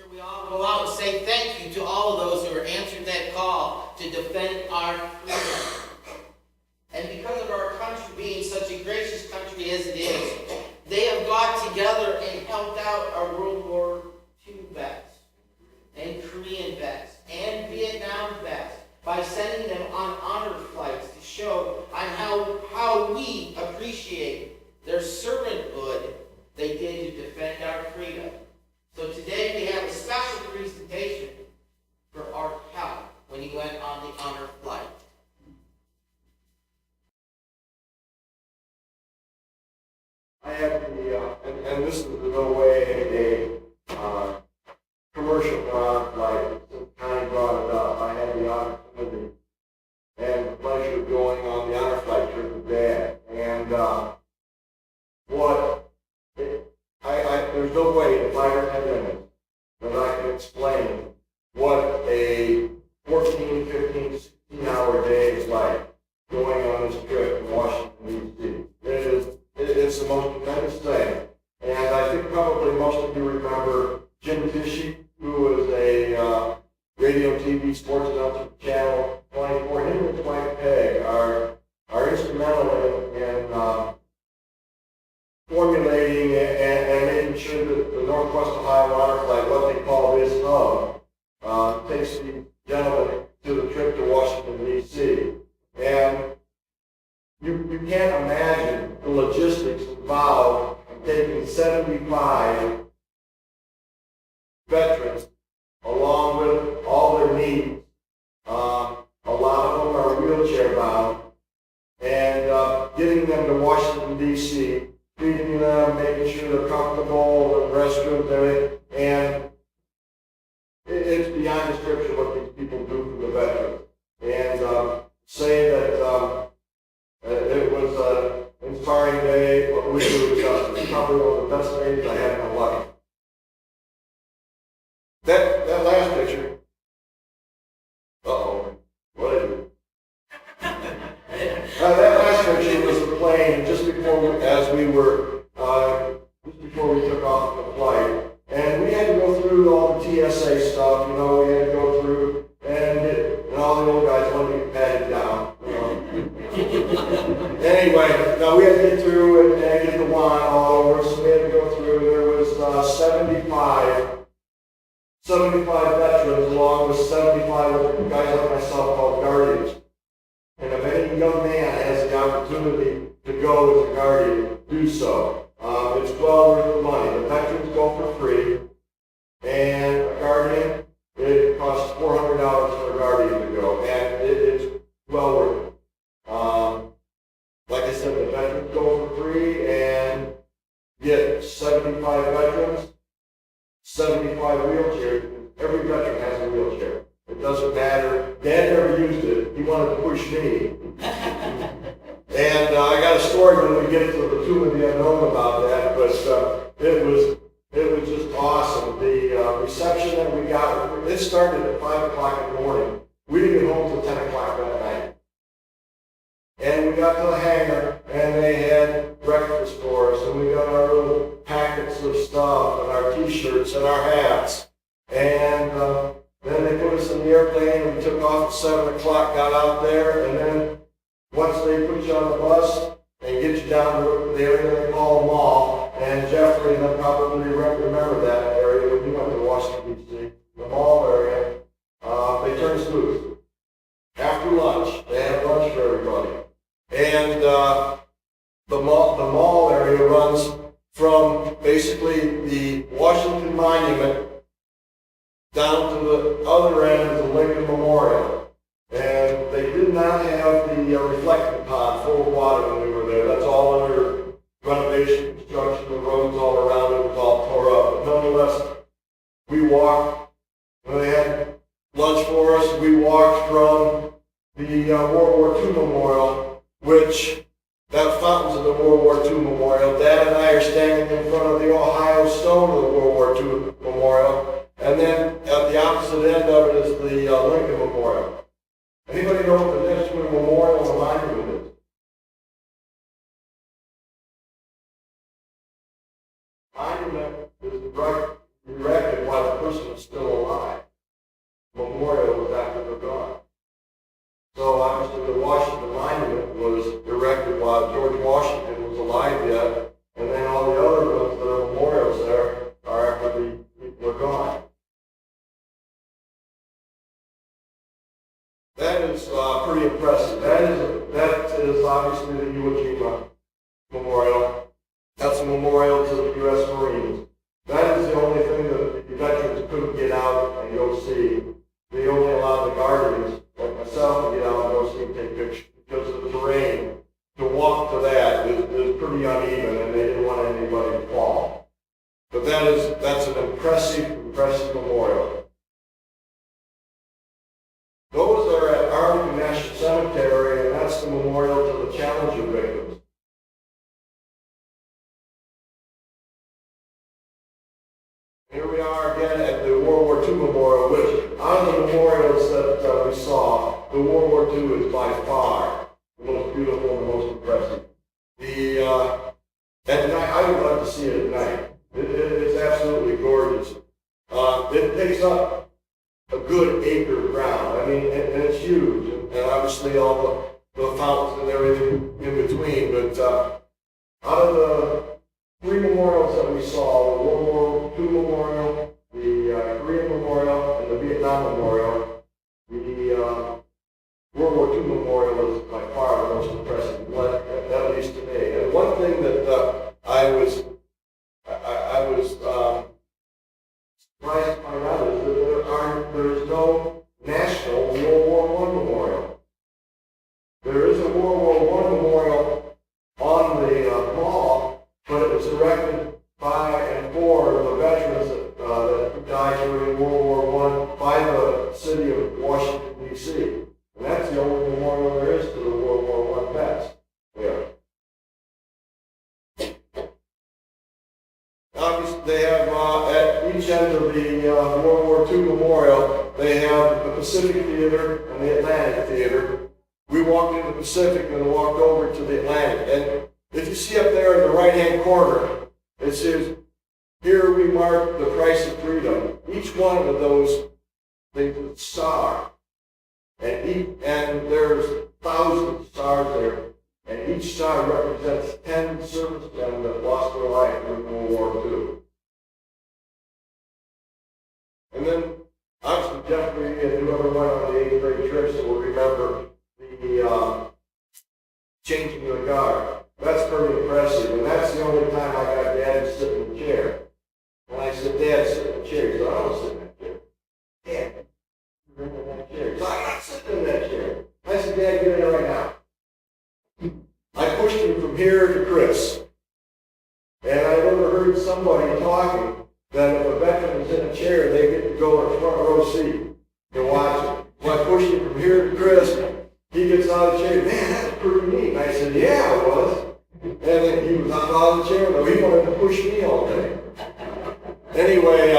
sure we all go out and say thank you to all of those who are answering that call to defend our freedom. And because of our country being such a gracious country as it is, they have got together and helped out our World War II vets, and Korean vets, and Vietnam vets by sending them on honor flights to show on how we appreciate their servanthood they did to defend our freedom. So today we have a special presentation for our Helm when he went on the honor flight. I had and this is in no way a commercial for honor flight. Since Connie brought it up, I had the opportunity and the pleasure of going on the honor flight trip with Dad. And there's no way in 5 or 10 minutes that I can explain what a 14, 15, 16-hour day is like going on this trip in Washington, D.C. It's the most tremendous thing. And I think probably most of you remember Jim Tishy, who was a radio, TV, sports announcer for Channel 24. Him and his wife Peg are instrumental in formulating and making sure that the Northwest Ohio Honor Flight, what they call this hub, takes the gentlemen to the trip to Washington, D.C. And you can't imagine the logistics involved in taking 75 veterans along with all their needs. A lot of them are wheelchair bound, and getting them to Washington, D.C., feeding them, making sure they're comfortable, the restrooms, everything, and it's beyond description what these people do for the veterans. And say that it was an inspiring day. What we do is probably one of the best days I had in my life. That last picture. What is it? That last picture was the plane just before we took off the flight, and we had to go through all the TSA stuff. We had to go through, and all the old guys wanted to get patted down. Anyway, now we had to get through and get the wine all over, so we had to go through. There was 75 veterans along with 75 guys like myself called guardians. And if any young man has the opportunity to go as a guardian, do so. It's well worth the money. The veterans go for free, and a guardian, it costs $400 for a guardian to go, and it's well worth it. Like I said, the veterans go for free and get 75 veterans, 75 wheelchairs. Every veteran has a wheelchair. It doesn't matter. Dad never used it. He wanted to push me. And I got a story when we get to the Tomb of the Unknown about that, but it was just awesome. The reception that we got, it started at 5 o'clock in the morning. We didn't get home until 10 o'clock that night. And we got to the hangar, and they had breakfast for us, and we got our little packets of stuff, and our T-shirts, and our hats. And then they put us in the airplane, and we took off at 7 o'clock, got out there, and then once they put you on the bus and get you down to the area they call the mall, and Jeffrey and them probably remember that area when you went to Washington, D.C., the mall area, they turn us loose. After lunch, they have lunch for everybody. And the mall area runs from basically the Washington Monument down to the other end of the Lincoln Memorial. And they did not have the reflecting pond full of water when we were there. That's all under renovation, construction, the roads all around it was all tore up. But nonetheless, we walked, when they had lunch for us, we walked from the World War II Memorial, which that fountains of the World War II Memorial. Dad and I are standing in front of the Ohio Stone of the World War II Memorial. And then at the opposite end of it is the Lincoln Memorial. Anybody know what the difference between a memorial and a monument is? Monument is erected while the person is still alive. Memorial was after they're gone. So obviously the Washington Monument was erected while George Washington was alive yet, and then all the other ones that are memorials there are after the people are gone. That is pretty impressive. That is obviously the Iwo Jima Memorial. That's a memorial to the U.S. Marines. That is the only thing that the veterans couldn't get out and go see. They only allowed the Guardians, like myself, to get out and go see and take pictures because of the terrain. To walk to that is pretty uneven, and they didn't want anybody to fall. But that's an impressive memorial. Those are at Arlington National Cemetery, and that's the memorial to the Challenger victims. Here we are again at the World War II Memorial, which out of the memorials that we saw, the World War II is by far the most beautiful and the most impressive. At night, I would love to see it at night. It's absolutely gorgeous. It takes up a good acre of ground. I mean, and it's huge, and obviously all the fountains and everything in between. But out of the three memorials that we saw, the World War II Memorial, the Korean Memorial, and the Vietnam Memorial, the World War II Memorial is by far the most impressive, at least to me. And one thing that I was surprised to find out is that there is no national World War I memorial. There is a World War I memorial on the mall, but it was erected by and for the veterans that died during World War I by the city of Washington, D.C. And that's the only memorial there is to the World War I vets. Yeah. Obviously, they have at each end of the World War II memorial, they have the Pacific Theater and the Atlantic Theater. We walked into the Pacific and walked over to the Atlantic. And if you see up there in the right-hand corner, it says, "Here we mark the price of freedom." Each one of those things is a star. And there's thousands of stars there. And each star represents 10 servicemen that lost their life during World War II. And then, obviously, Jeffrey and whoever went on the 8th grade trips will remember the changing of the guard. That's pretty impressive, and that's the only time I got Dad to sit in the chair. And I said, "Dad, sit in the chair." He said, "I don't sit in that chair." "Dad, you're in that chair." He said, "I'm not sitting in that chair." I said, "Dad, get in there right now." I pushed him from here to Chris. And I never heard somebody talking that if a veteran is in a chair, they get to go in the front row seat and watch it. So I pushed him from here to Chris. He gets out of the chair. "Man, that's pretty neat." And I said, "Yeah, it was." And then he was out of the chair, though. He wanted to push me all day. Anyway,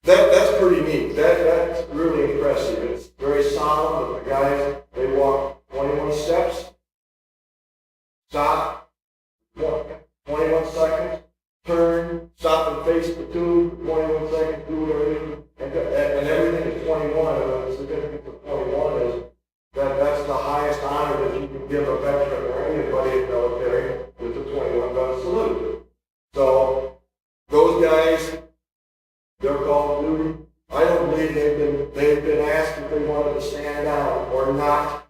that's pretty neat. That's really impressive. It's very solemn, but the guys, they walk 21 steps. Stop, 21 seconds, turn, stop and face the tube, 21 seconds, do everything, and everything is 21, and the significance of 21 is that's the highest honor that you can give a veteran or anybody in the military, is the 21 gun salute. So, those guys, they're called duty. I don't believe they've been asked if they wanted to stand down or not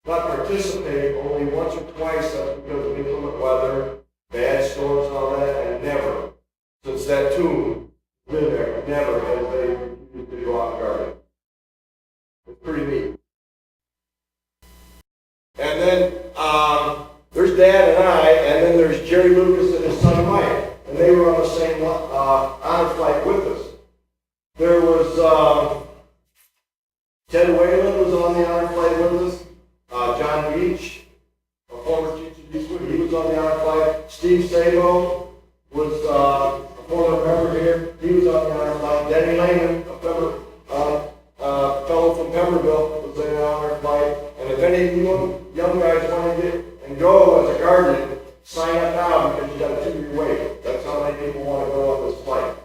participate. Only once or twice, that's because of inclement weather, bad storms and all that, and never, since that tomb been there, never has they used to go out guarding. It's pretty neat. And then there's Dad and I, and then there's Jerry Lucas and his son Mike, and they were on the same honor flight with us. There was Ted Whalen was on the honor flight with us. John Beach, a former teacher, he was on the honor flight. Steve Sabo was a former member here. He was on the honor flight. Denny Lehman, a fellow from Pemberville, was in the honor flight. And if any of you young guys want to get and go as a guardian, sign up now because you got to 2 year wait. That's how many people want to go on this flight.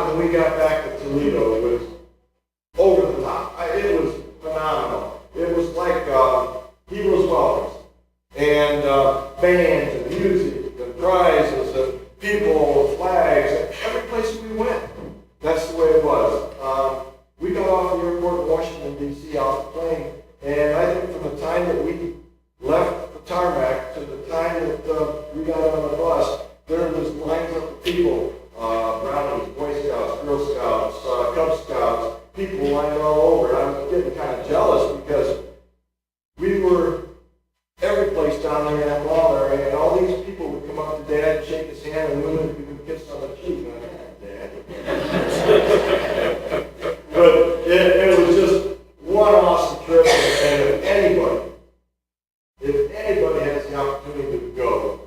when we got back to Toledo, it was over the top. It was phenomenal. It was like heroes' welcomes, and bands and music and prizes and people and flags. Every place we went, that's the way it was. We got off the airport in Washington, D.C. off the plane, and I think from the time that we left the tarmac to the time that we got on the bus, there was lines up of people, Brownies, Boy Scouts, Girl Scouts, Cub Scouts, people lined all over. And I was getting kind of jealous because we were every place down there in that mall area, and all these people would come up to Dad and shake his hand, and women would give him a kiss on the cheek. And I'm like, Dad. But it was just one awesome trip, and if anybody has the opportunity to go,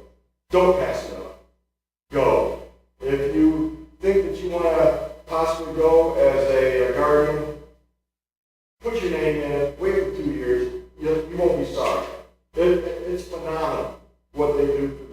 don't pass it up. Go. If you think that you want to possibly go as a guardian, put your name in it, wait for 2 years, you won't be sorry. It's phenomenal what they do